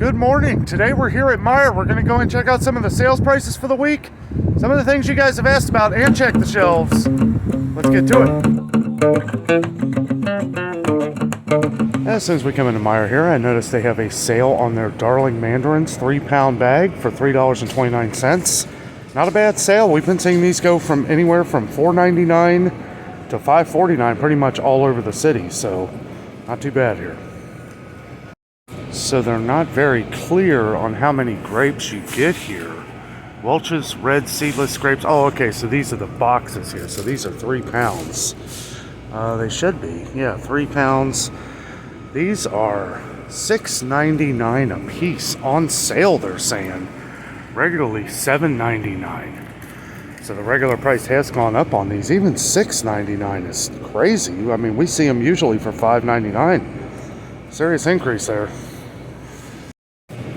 Good morning. Today we're here at Meijer. We're going to go and check out some of the sales prices for the week, some of the things you guys have asked about, and check the shelves. Let's get to it. As soon as we come into Meijer here, I noticed they have a sale on their Darling Mandarins 3-pound bag for $3.29. Not a bad sale. We've been seeing these go from anywhere from $4.99 to $5.49 pretty much all over the city, so not too bad here. So they're not very clear on how many grapes you get here. Welch's red seedless grapes. Oh, okay, so these are the boxes here. So these are 3 pounds. They should be. Yeah, 3 pounds. These are $6.99 a piece. On sale, they're saying. Regularly $7.99. So the regular price has gone up on these. Even $6.99 is crazy. I mean, we see them usually for $5.99. Serious increase there.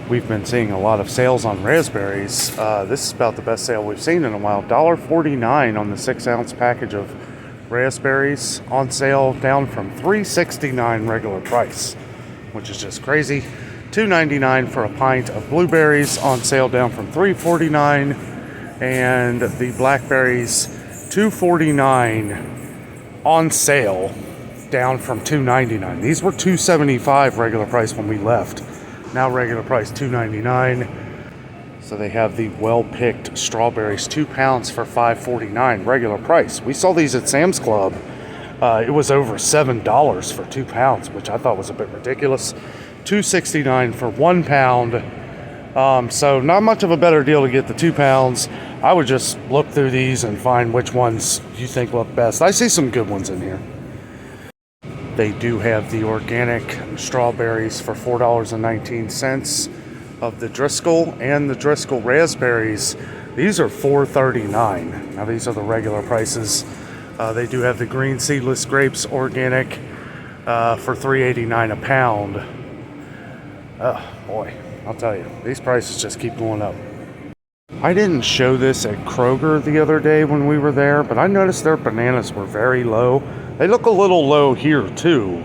We've been seeing a lot of sales on raspberries. This is about the best sale we've seen in a while. $1.49 on the 6-ounce package of raspberries on sale, down from $3.69 regular price, which is just crazy. $2.99 for a pint of blueberries on sale, down from $3.49, and the blackberries $2.49 on sale, down from $2.99. These were $2.75 regular price when we left. Now regular price $2.99. So they have the well-picked strawberries, 2 pounds for $5.49 regular price. We saw these at Sam's Club. It was over $7 for 2 pounds, which I thought was a bit ridiculous. $2.69 for 1 pound. So not much of a better deal to get the 2 pounds. I would just look through these and find which ones you think look best. I see some good ones in here. They do have the organic strawberries for $4.19 of the Driscoll, and the Driscoll raspberries. These are $4.39. Now these are the regular prices. They do have the green seedless grapes organic for $3.89 a pound. Oh boy, I'll tell you, these prices just keep going up. I didn't show this at Kroger the other day when we were there, but I noticed their bananas were very low. They look a little low here too.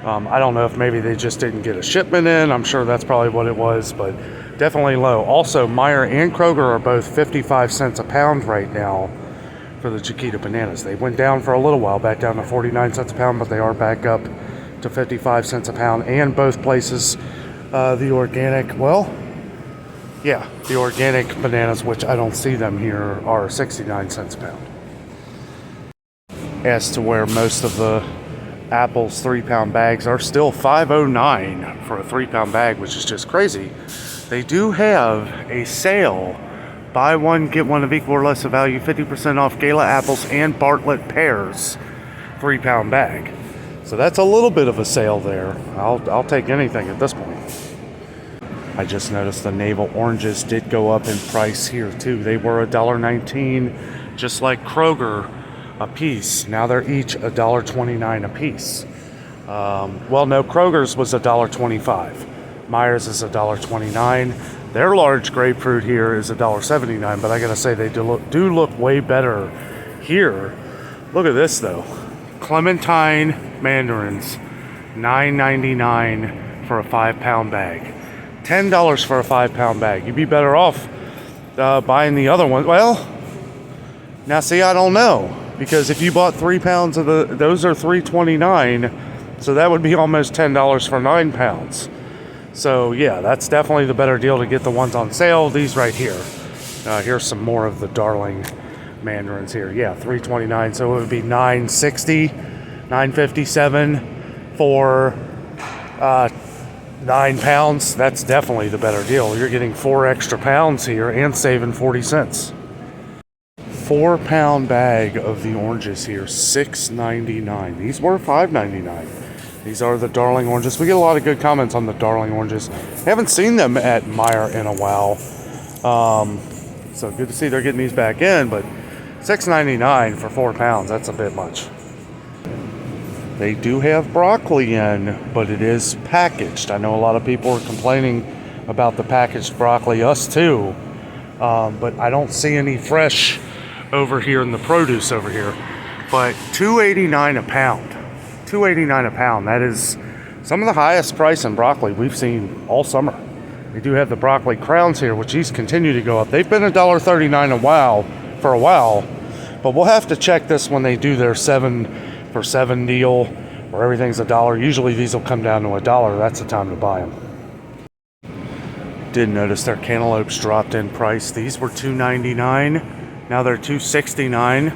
I don't know if maybe they just didn't get a shipment in. I'm sure that's probably what it was, but definitely low. Also, Meijer and Kroger are both 55 cents a pound right now for the Chiquita bananas. They went down for a little while, back down to 49 cents a pound, but they are back up to 55 cents a pound. And both places, the organic, the organic bananas, which I don't see them here, are 69 cents a pound. As to where most of the apples 3-pound bags are still $5.09 for a 3-pound bag, which is just crazy. They do have a sale, buy one get one of equal or lesser value, 50% off Gala apples and Bartlett pears, 3-pound bag. So that's a little bit of a sale there. I'll take anything at this point. I just noticed the navel oranges did go up in price here too. They were $1.19, just like Kroger, a piece. Now they're each $1.29 a piece. No, Kroger's was $1.25. Meijers is $1.29. Their large grapefruit here is $1.79, but I gotta say they do look way better here. Look at this though. Clementine mandarins, $9.99 for a 5-pound bag. $10 for a 5-pound bag. You'd be better off buying the other one. Well, now see, I don't know. Because if you bought 3 pounds of those are $3.29, so that would be almost $10 for 9 pounds. So yeah, that's definitely the better deal to get the ones on sale. These right here. Here's some more of the Darling mandarins here. Yeah, $3.29, so it would be $9.60, $9.57 for 9 pounds. That's definitely the better deal. You're getting 4 extra pounds here and saving 40 cents. 4-pound bag of the oranges here, $6.99. These were $5.99. These are the Darling oranges. We get a lot of good comments on the Darling oranges. Haven't seen them at Meijer in a while. So good to see they're getting these back in, but $6.99 for 4 pounds, that's a bit much. They do have broccoli in, but it is packaged. I know a lot of people are complaining about the packaged broccoli, us too. But I don't see any fresh over here in the produce over here. But $2.89 a pound. $2.89 a pound. That is some of the highest price in broccoli we've seen all summer. They do have the broccoli crowns here, which these continue to go up. They've been $1.39 for a while, but we'll have to check this when they do their 7 for 7 deal, where everything's $1. Usually these will come down to $1. That's the time to buy them. Did notice their cantaloupes dropped in price. These were $2.99. Now they're $2.69.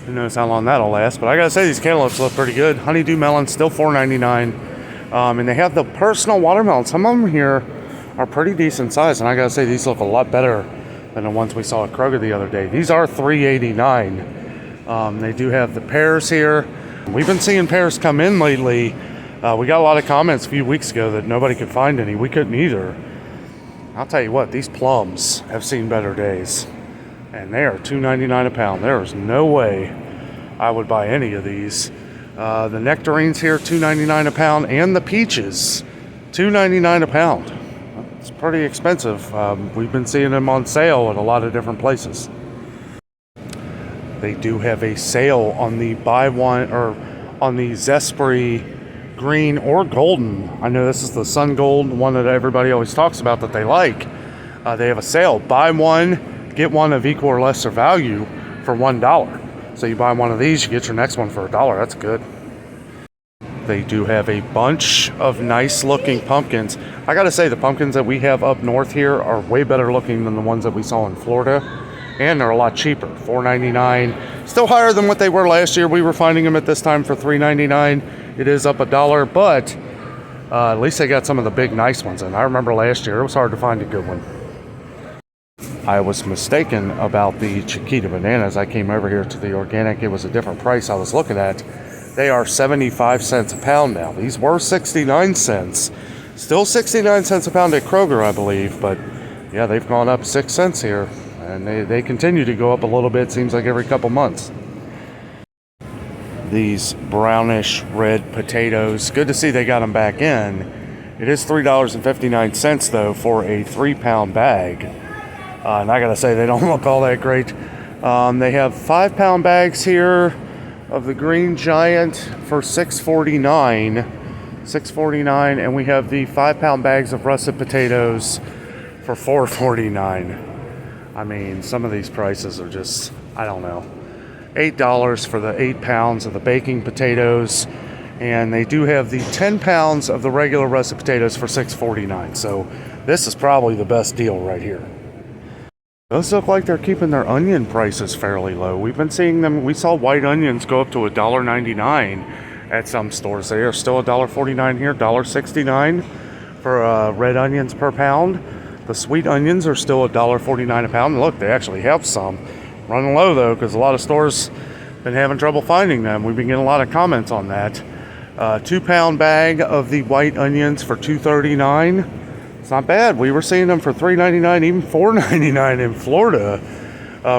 Who knows how long that'll last? But I gotta say, these cantaloupes look pretty good. Honeydew melons still $4.99. And they have the personal watermelons. Some of them here are pretty decent size, and I gotta say, these look a lot better than the ones we saw at Kroger the other day. These are $3.89. They do have the pears here. We've been seeing pears come in lately. We got a lot of comments a few weeks ago that nobody could find any. We couldn't either. I'll tell you what, these plums have seen better days, and they are $2.99 a pound. There is no way I would buy any of these. The nectarines here, $2.99 a pound, and the peaches, $2.99 a pound. It's pretty expensive. We've been seeing them on sale at a lot of different places. They do have a sale on the buy one, or on the Zespri green or golden. I know this is the sun gold, one that everybody always talks about that they like. They have a sale. Buy one, get one of equal or lesser value for $1. So you buy one of these, you get your next one for $1. That's good. They do have a bunch of nice looking pumpkins. I gotta say, the pumpkins that we have up north here are way better looking than the ones that we saw in Florida. And they're a lot cheaper, $4.99. Still higher than what they were last year. We were finding them at this time for $3.99. It is up $1, but at least they got some of the big nice ones. And I remember last year it was hard to find a good one. I was mistaken about the Chiquita bananas. I came over here to the organic. It was a different price I was looking at. They are 75 cents a pound now. These were 69 cents. Still 69 cents a pound at Kroger, I believe. But yeah, they've gone up 6 cents here. And they continue to go up a little bit, seems like every couple months. These brownish red potatoes, good to see they got them back in. It is $3.59 though for a 3-pound bag. And I gotta say, they don't look all that great. They have 5-pound bags here of the Green Giant for $6.49. $6.49, and we have the 5-pound bags of russet potatoes for $4.49. I mean, some of these prices are just, I don't know. $8 for the 8 pounds of the baking potatoes, and they do have the 10 pounds of the regular russet potatoes for $6.49. So this is probably the best deal right here. Those look like they're keeping their onion prices fairly low. We've been seeing them. We saw white onions go up to $1.99 at some stores. They are still $1.49 here, $1.69 for red onions per pound. The sweet onions are still $1.49 a pound. Look, they actually have some. Running low though, because a lot of stores been having trouble finding them. We've been getting a lot of comments on that. 2-pound bag of the white onions for $2.39. It's not bad. We were seeing them for $3.99, even $4.99 in Florida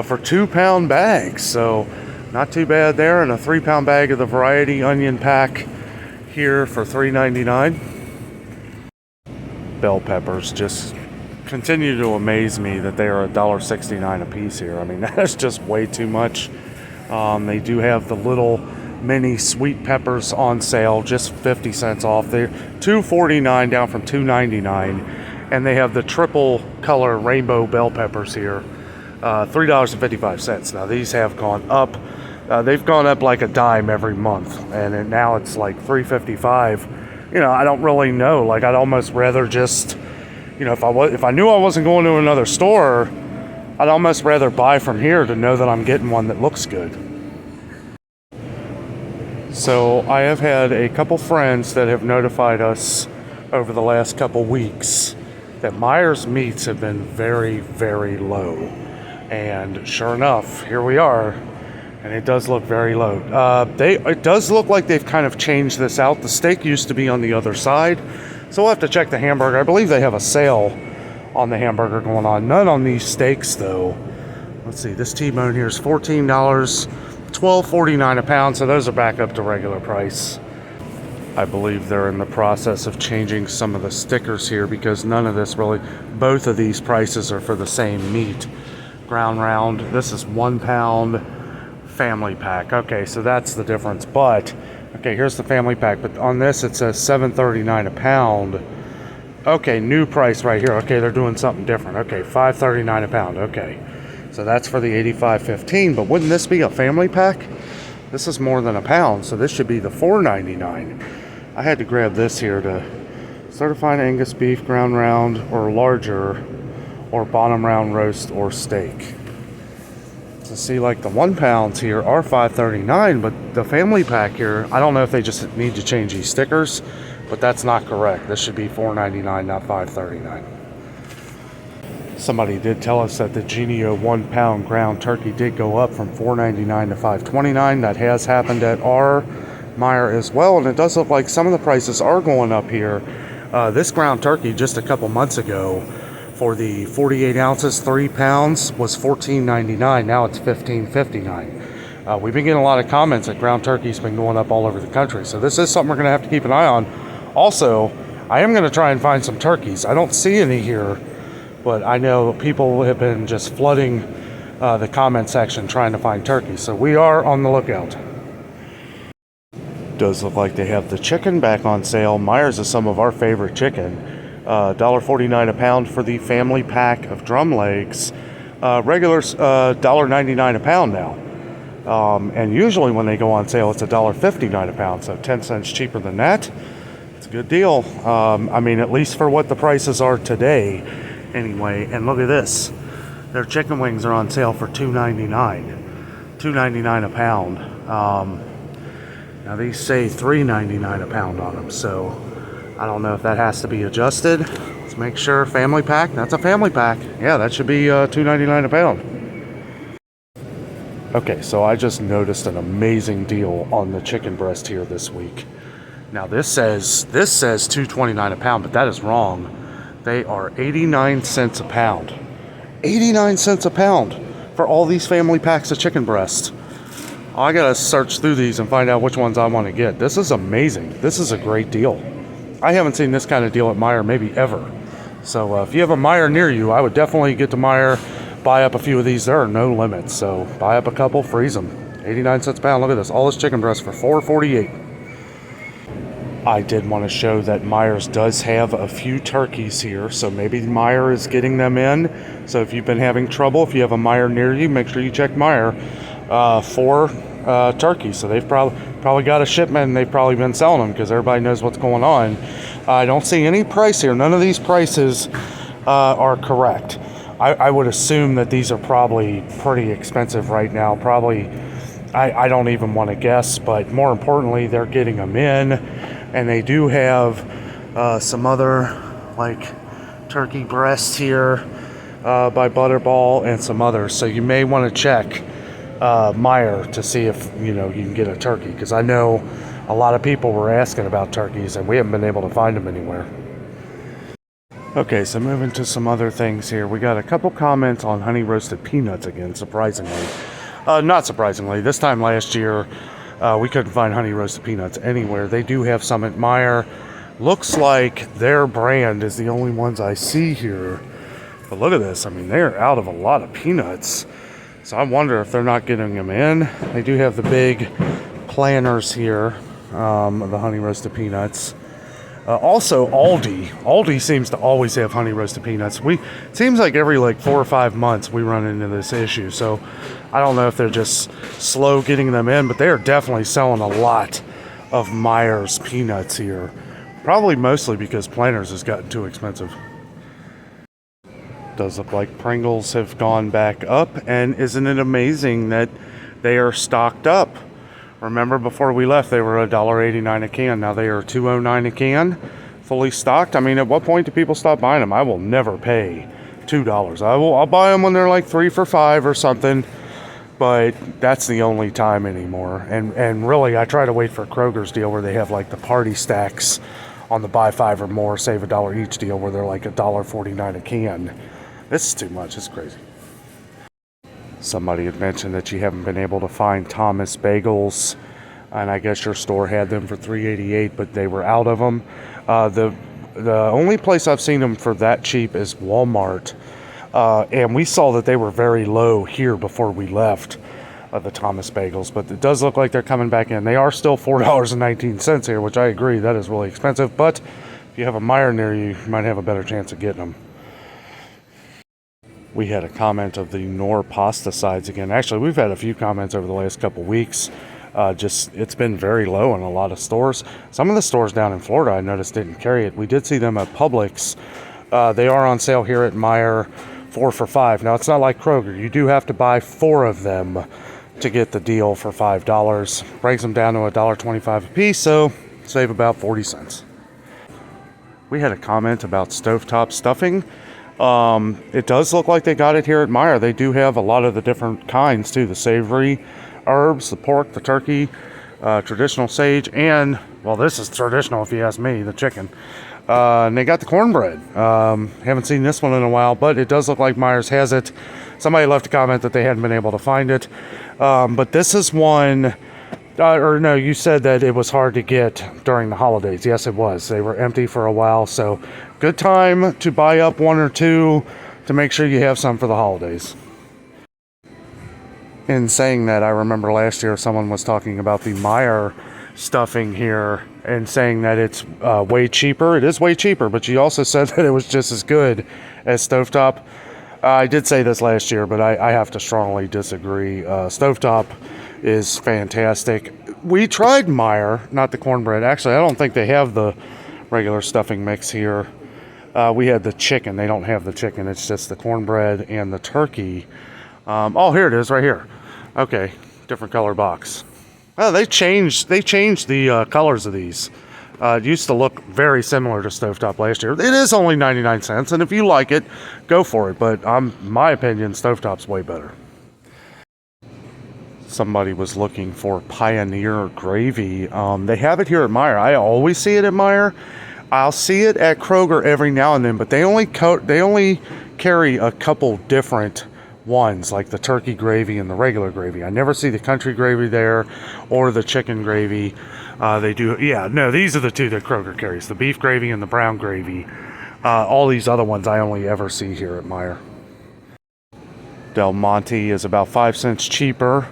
for 2-pound bags. So not too bad there. And a 3-pound bag of the variety onion pack here for $3.99. Bell peppers just continue to amaze me that they are $1.69 a piece here. I mean, that's just way too much. They do have the little mini sweet peppers on sale, just 50 cents off. They're $2.49 down from $2.99, and they have the triple color rainbow bell peppers here, $3.55. Now these have gone up. They've gone up like a dime every month, and now it's like $3.55. You know, I don't really know. Like, I'd almost rather just, you know, if I knew I wasn't going to another store, I'd almost rather buy from here to know that I'm getting one that looks good. So I have had a couple friends that have notified us over the last couple weeks that MEIJER's meats have been very, very low. And sure enough, here we are, and it does look very low. It does look like they've kind of changed this out. The steak used to be on the other side. So we'll have to check the hamburger. I believe they have a sale on the hamburger going on. None on these steaks, though. Let's see. This T-bone here is $14, $12.49 a pound. So those are back up to regular price. I believe they're in the process of changing some of the stickers here because none of this really, both of these prices are for the same meat. Ground round. This is 1 pound family pack. Okay, so that's the difference. But okay, here's the family pack, but on this it says $7.39 a pound. Okay, new price right here. Okay, they're doing something different. Okay, $5.39 a pound. Okay, so that's for the 85.15. But wouldn't this be a family pack? This is more than a pound, so this should be the $4.99. I had to grab this here to certified Angus beef, ground round or larger, or bottom round roast or steak. So see, like the 1 pounds here are $5.39, but the family pack here, I don't know if they just need to change these stickers, but that's not correct. This should be $4.99, not $5.39. Somebody did tell us that the Genio 1 pound ground turkey did go up from $4.99 to $5.29. That has happened at our Meijer as well, and it does look like some of the prices are going up here. This ground turkey just a couple months ago for the 48 ounces, 3 pounds was $14.99. Now it's $15.59. We've been getting a lot of comments that ground turkey's been going up all over the country, so this is something we're going to have to keep an eye on. Also, I am going to try and find some turkeys. I don't see any here, but I know people have been just flooding the comment section trying to find turkeys, so we are on the lookout. Does look like they have the chicken back on sale. Meijers is some of our favorite chicken. $1.49 a pound for the family pack of drum legs. Regular $1.99 a pound now. And usually when they go on sale, it's $1.59 a pound, so 10 cents cheaper than that. It's a good deal. I mean, at least for what the prices are today, anyway. And look at this. Their chicken wings are on sale for $2.99. $2.99 a pound. Now these say $3.99 a pound on them, so I don't know if that has to be adjusted. Let's make sure. Family pack. That's a family pack. Yeah, that should be $2.99 a pound. Okay, so I just noticed an amazing deal on the chicken breast here this week. Now this says $2.29 a pound, but that is wrong. They are 89 cents a pound. 89 cents a pound for all these family packs of chicken breast. I gotta search through these and find out which ones I want to get. This is amazing. This is a great deal. I haven't seen this kind of deal at Meijer maybe ever. So if you have a Meijer near you, I would definitely get to Meijer, buy up a few of these. There are no limits, so buy up a couple, freeze them. 89 cents a pound. Look at this. All this chicken breast for $4.48. I did want to show that Meijers does have a few turkeys here, so maybe Meijer is getting them in. So if you've been having trouble, if you have a Meijer near you, make sure you check Meijer for turkeys. So they've probably got a shipment, and they've probably been selling them because everybody knows what's going on. I don't see any price here. None of these prices are correct. I would assume that these are probably pretty expensive right now. Probably, I don't even want to guess, but more importantly, they're getting them in. And they do have some other, like, turkey breast here by Butterball and some others. So you may want to check Meijer to see if, you can get a turkey. Because I know a lot of people were asking about turkeys, and we haven't been able to find them anywhere. Okay, so moving to some other things here. We got a couple comments on honey roasted peanuts again, surprisingly. Not surprisingly. This time last year, we couldn't find honey roasted peanuts anywhere. They do have some at Meijer. Looks like their brand is the only ones I see here. But look at this. I mean, they're out of a lot of peanuts. So I wonder if they're not getting them in. They do have the big planters here of the honey roasted peanuts. Also, Aldi seems to always have honey roasted peanuts. It seems like every 4 or 5 months we run into this issue. So I don't know if they're just slow getting them in, but they are definitely selling a lot of Meijer's peanuts here. Probably mostly because Planters has gotten too expensive. Does look like Pringles have gone back up, and isn't it amazing that they are stocked up? Remember, before we left, they were $1.89 a can. Now they are $2.09 a can, fully stocked. I mean, at what point do people stop buying them? I will never pay $2. I'll buy them when they're like 3 for $5 or something, but that's the only time anymore. And really, I try to wait for Kroger's deal where they have like the party stacks on the buy 5 or more, save $1 each deal, where they're like $1.49 a can. This is too much. It's crazy. Somebody had mentioned that you haven't been able to find Thomas bagels, and I guess your store had them for $3.88, but they were out of them. The only place I've seen them for that cheap is Walmart, and we saw that they were very low here before we left, the Thomas bagels, but it does look like they're coming back in. They are still $4.19 here, which I agree, that is really expensive, but if you have a Meijer near you, you might have a better chance of getting them. We had a comment of the Knorr pasta sides again. Actually, we've had a few comments over the last couple weeks. It's been very low in a lot of stores. Some of the stores down in Florida I noticed didn't carry it. We did see them at Publix. They are on sale here at Meijer, 4 for $5. Now, it's not like Kroger. You do have to buy 4 of them to get the deal for $5. Brings them down to $1.25 a piece, so save about 40 cents. We had a comment about stovetop stuffing. It does look like they got it here at Meijer. They do have a lot of the different kinds too. The savory herbs, the pork, the turkey, traditional sage, and, well, this is traditional if you ask me, the chicken. And they got the cornbread. Haven't seen this one in a while, but it does look like Meijer's has it. Somebody left a comment that they hadn't been able to find it. But this is one, or no, you said that it was hard to get during the holidays. Yes, it was. They were empty for a while, so good time to buy up 1 or 2 to make sure you have some for the holidays. In saying that, I remember last year someone was talking about the Meijer stuffing here and saying that it's way cheaper. It is way cheaper, but you also said that it was just as good as stovetop. I did say this last year, but I have to strongly disagree. Stovetop is fantastic. We tried Meijer, not the cornbread. Actually, I don't think they have the regular stuffing mix here. We had the chicken. They don't have the chicken. It's just the cornbread and the turkey. Oh, here it is right here. Okay, different color box. Oh, they changed the colors of these. It used to look very similar to stovetop last year. It is only 99 cents, and if you like it, go for it. But my opinion, stovetop's way better. Somebody was looking for Pioneer gravy. They have it here at Meijer. I always see it at Meijer. I'll see it at Kroger every now and then, but they only carry a couple different ones, like the turkey gravy and the regular gravy. I never see the country gravy there or the chicken gravy. They do, yeah, no, these are the 2 that Kroger carries, the beef gravy and the brown gravy. All these other ones I only ever see here at Meijer. Del Monte is about 5 cents cheaper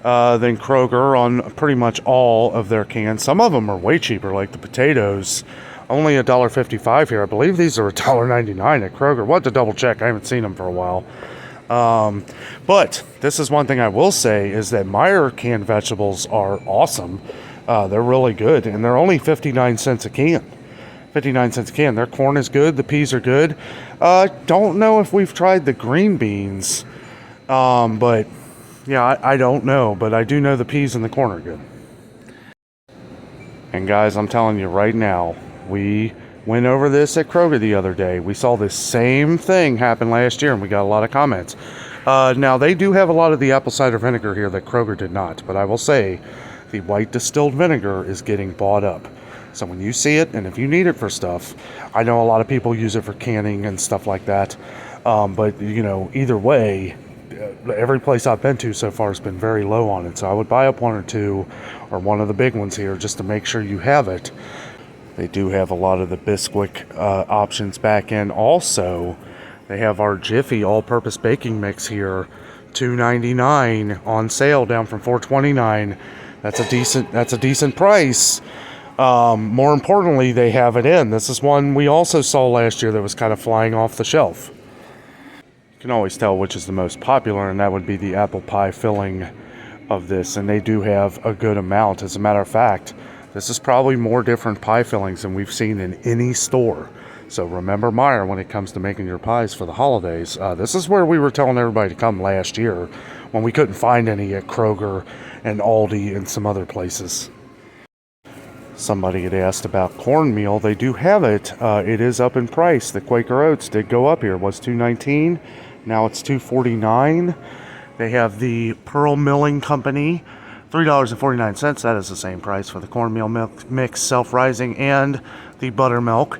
than Kroger on pretty much all of their cans. Some of them are way cheaper, like the potatoes, only $1.55 here. I believe these are $1.99 at Kroger. We'll have to double check. I haven't seen them for a while. But this is one thing I will say is that Meijer canned vegetables are awesome. They're really good, and they're only 59 cents a can. 59 cents a can. Their corn is good. The peas are good. Don't know if we've tried the green beans, but yeah, I don't know. But I do know the peas and the corn are good. And guys, I'm telling you right now, we went over this at Kroger the other day. We saw this same thing happen last year, and we got a lot of comments. Now, they do have a lot of the apple cider vinegar here that Kroger did not, but I will say the white distilled vinegar is getting bought up. So when you see it, and if you need it for stuff, I know a lot of people use it for canning and stuff like that, but, you know, either way, every place I've been to so far has been very low on it. So I would buy up 1 or 2, or one of the big ones here, just to make sure you have it. They do have a lot of the Bisquick options back in. Also, they have our Jiffy all-purpose baking mix here, $2.99 on sale, down from $4.29. That's a decent price. More importantly, they have it in. This is one we also saw last year that was kind of flying off the shelf. You can always tell which is the most popular, and that would be the apple pie filling of this. And they do have a good amount. As a matter of fact, this is probably more different pie fillings than we've seen in any store. So remember Meijer when it comes to making your pies for the holidays. This is where we were telling everybody to come last year when we couldn't find any at Kroger and Aldi and some other places. Somebody had asked about cornmeal. They do have it. It is up in price. The Quaker Oats did go up here. It was $2.19. Now it's $2.49. They have the Pearl Milling Company, $3.49. That is the same price for the cornmeal mix, self-rising, and the buttermilk.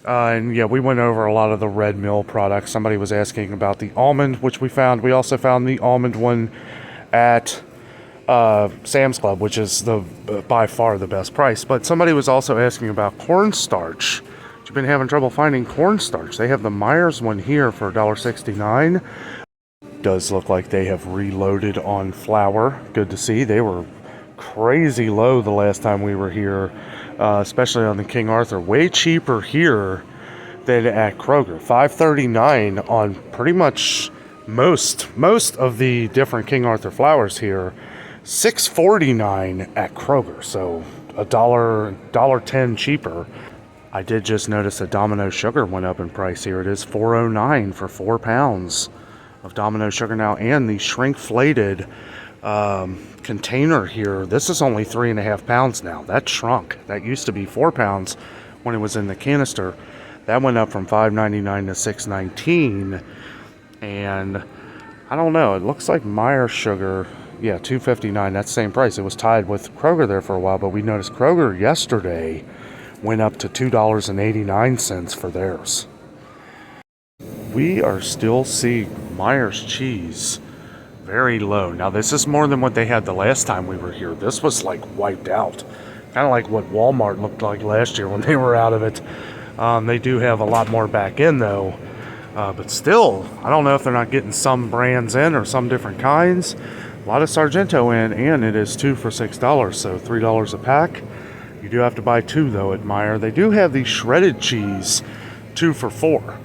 And yeah, we went over a lot of the red mill products. Somebody was asking about the almond, which we found. We also found the almond one at Sam's Club, which is by far the best price. But somebody was also asking about cornstarch. You've been having trouble finding cornstarch. They have the Meijer's one here for $1.69. Does look like they have reloaded on flour. Good to see. They were crazy low the last time we were here. especially on the King Arthur. Way cheaper here than at Kroger. $5.39 on pretty much most of the different King Arthur flours here. $6.49 at Kroger, so $1.10 cheaper. I did just notice that Domino sugar went up in price here. It is $4.09 for 4 pounds of Domino sugar now, and the shrinkflated container here. This is only 3.5 pounds now. That shrunk. That used to be 4 pounds when it was in the canister. That went up from $5.99 to $6.19, and I don't know. It looks like MEIJER sugar, yeah, $2.59. That's the same price. It was tied with Kroger there for a while, but we noticed Kroger yesterday went up to $2.89 for theirs. We are still seeing MEIJER's cheese very low. Now, this is more than what they had the last time we were here. This was like wiped out. Kind of like what Walmart looked like last year when they were out of it. They do have a lot more back in though. But still, I don't know if they're not getting some brands in or some different kinds. A lot of Sargento in, and it is 2 for $6, so $3 a pack. You do have to buy 2 though at MEIJER. They do have the shredded cheese 2 for $4.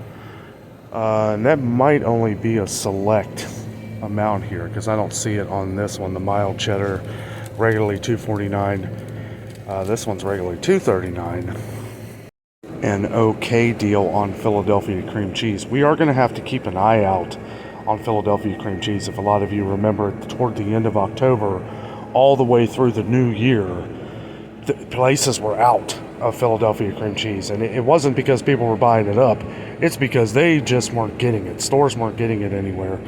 And that might only be a select amount here because I don't see it on this one. The mild cheddar, regularly $2.49. This one's regularly $2.39. An okay deal on Philadelphia cream cheese. We are going to have to keep an eye out on Philadelphia cream cheese. If a lot of you remember, toward the end of October, all the way through the new year, the places were out of Philadelphia cream cheese, and it wasn't because people were buying it up. It's because they just weren't getting it. Stores weren't getting it anywhere.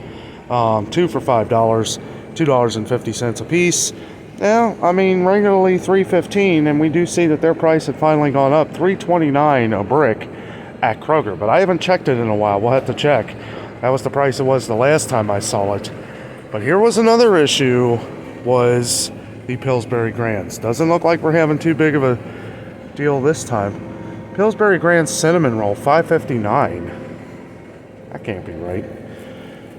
2 for $5, $2.50 a piece. Yeah, I mean, regularly $3.15, and we do see that their price had finally gone up, $3.29 a brick at Kroger. But I haven't checked it in a while. We'll have to check. That was the price it was the last time I saw it. But here was another issue, was the Pillsbury Grands. Doesn't look like we're having too big of a deal this time. Pillsbury Grands cinnamon roll, $5.59. That can't be right.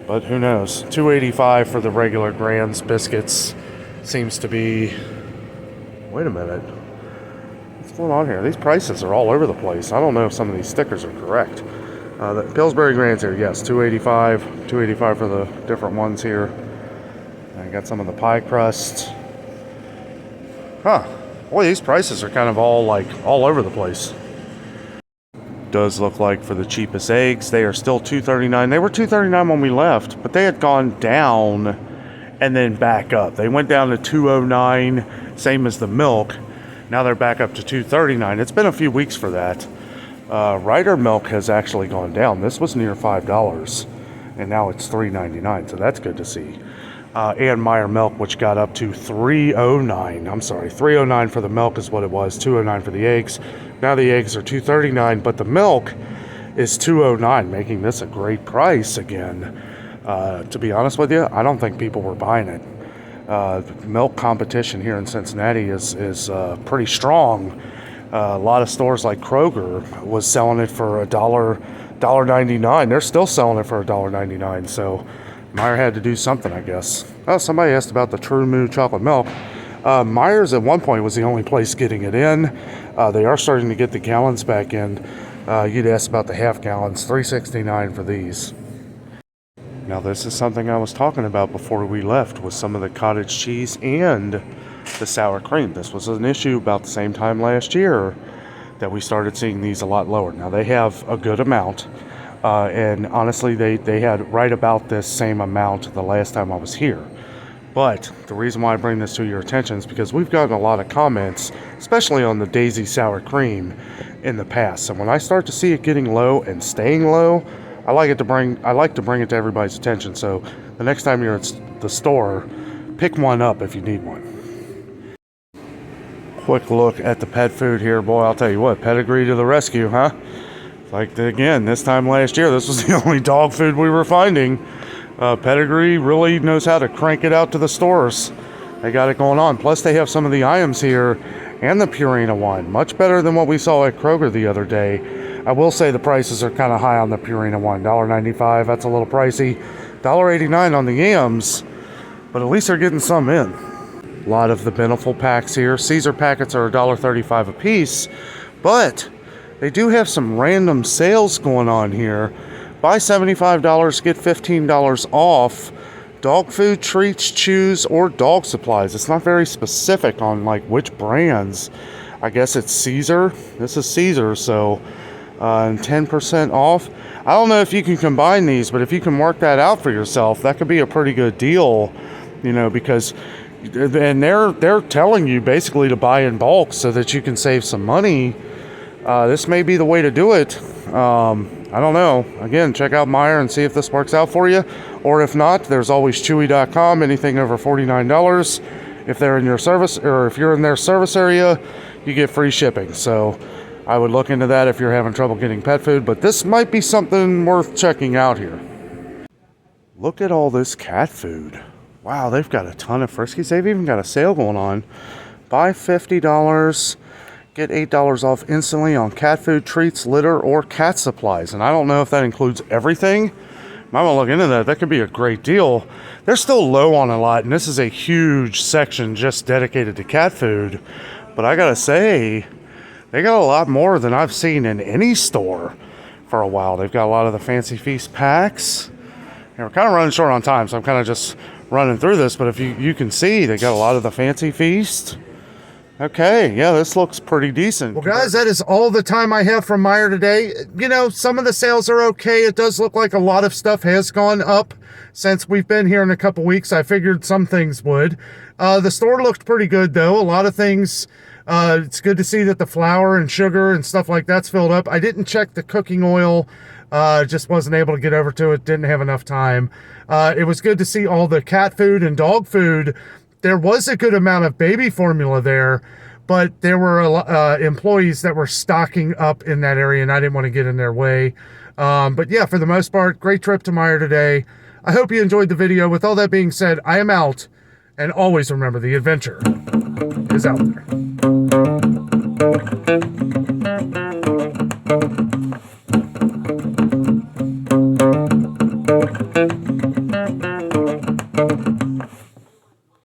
But who knows? $2.85 for the regular Grands biscuits. Seems to be... Wait a minute. What's going on here? These prices are all over the place. I don't know if some of these stickers are correct. The Pillsbury Grands here, yes, $2.85. $2.85 for the different ones here. I got some of the pie crusts. Huh. Boy, these prices are kind of all over the place. Does look like for the cheapest eggs, they are still $2.39. They were $2.39 when we left, but they had gone down and then back up. They went down to $2.09, same as the milk. Now they're back up to $2.39. It's been a few weeks for that. Ryder milk has actually gone down. This was near $5, and now it's $3.99, so that's good to see. And MEIJER milk, which got up to $3.09. I'm sorry, $3.09 for the milk is what it was, $2.09 for the eggs. Now the eggs are $2.39, but the milk is $2.09, making this a great price again. To be honest with you, I don't think people were buying it. Milk competition here in Cincinnati is pretty strong. A lot of stores like Kroger was selling it for $1.99. They're still selling it for $1.99. So MEIJER had to do something, I guess. Oh, somebody asked about the True Moo chocolate milk. MEIJER's at one point was the only place getting it in. They are starting to get the gallons back in. You'd asked about the half gallons, $3.69 for these. Now this is something I was talking about before we left, with some of the cottage cheese and the sour cream. This was an issue about the same time last year that we started seeing these a lot lower. Now they have a good amount, and honestly they had right about this same amount the last time I was here. But the reason why I bring this to your attention is because we've gotten a lot of comments, especially on the Daisy sour cream in the past. So when I start to see it getting low and staying low, I like to bring it to everybody's attention. So the next time you're at the store, pick one up if you need one. Quick look at the pet food here. Boy, I'll tell you what, Pedigree to the rescue, huh? Like, again, this time last year, this was the only dog food we were finding. Pedigree really knows how to crank it out to the stores. They got it going on. Plus, they have some of the items here and the Purina one. Much better than what we saw at Kroger the other day. I will say the prices are kind of high on the Purina one. $1.95, that's a little pricey. $1.89 on the yams, but at least they're getting some in. A lot of the Beneful packs here. Caesar packets are $1.35 a piece, but they do have some random sales going on here. Buy $75, get $15 off. Dog food, treats, chews, or dog supplies. It's not very specific on like which brands. I guess it's Caesar. This is Caesar, so and 10% off. I don't know if you can combine these, but if you can work that out for yourself, that could be a pretty good deal, you know, because and they're telling you basically to buy in bulk so that you can save some money. This may be the way to do it. I don't know. Again, check out MEIJER and see if this works out for you. Or if not, there's always Chewy.com. Anything over $49. If they're in your service, or if you're in their service area, you get free shipping. So I would look into that if you're having trouble getting pet food. But this might be something worth checking out here. Look at all this cat food. Wow, they've got a ton of Friskies. They've even got a sale going on. Buy $50. Get $8 off instantly on cat food, treats, litter, or cat supplies. And I don't know if that includes everything. Might want to look into that. That could be a great deal. They're still low on a lot, and this is a huge section just dedicated to cat food. But I gotta say, they got a lot more than I've seen in any store for a while. They've got a lot of the Fancy Feast packs. And we're kind of running short on time, so I'm kind of just running through this. But if you can see, they got a lot of the Fancy Feast. Okay, yeah, this looks pretty decent. Well, guys, that is all the time I have from MEIJER today. You know, some of the sales are okay. It does look like a lot of stuff has gone up since we've been here in a couple weeks. I figured some things would. The store looked pretty good, though. A lot of things, it's good to see that the flour and sugar and stuff like that's filled up. I didn't check the cooking oil. Just wasn't able to get over to it. Didn't have enough time. It was good to see all the cat food and dog food. There was a good amount of baby formula there, but there were employees that were stocking up in that area, and I didn't want to get in their way. But yeah, for the most part, great trip to MEIJER today. I hope you enjoyed the video. With all that being said, I am out, and always remember the adventure is out there.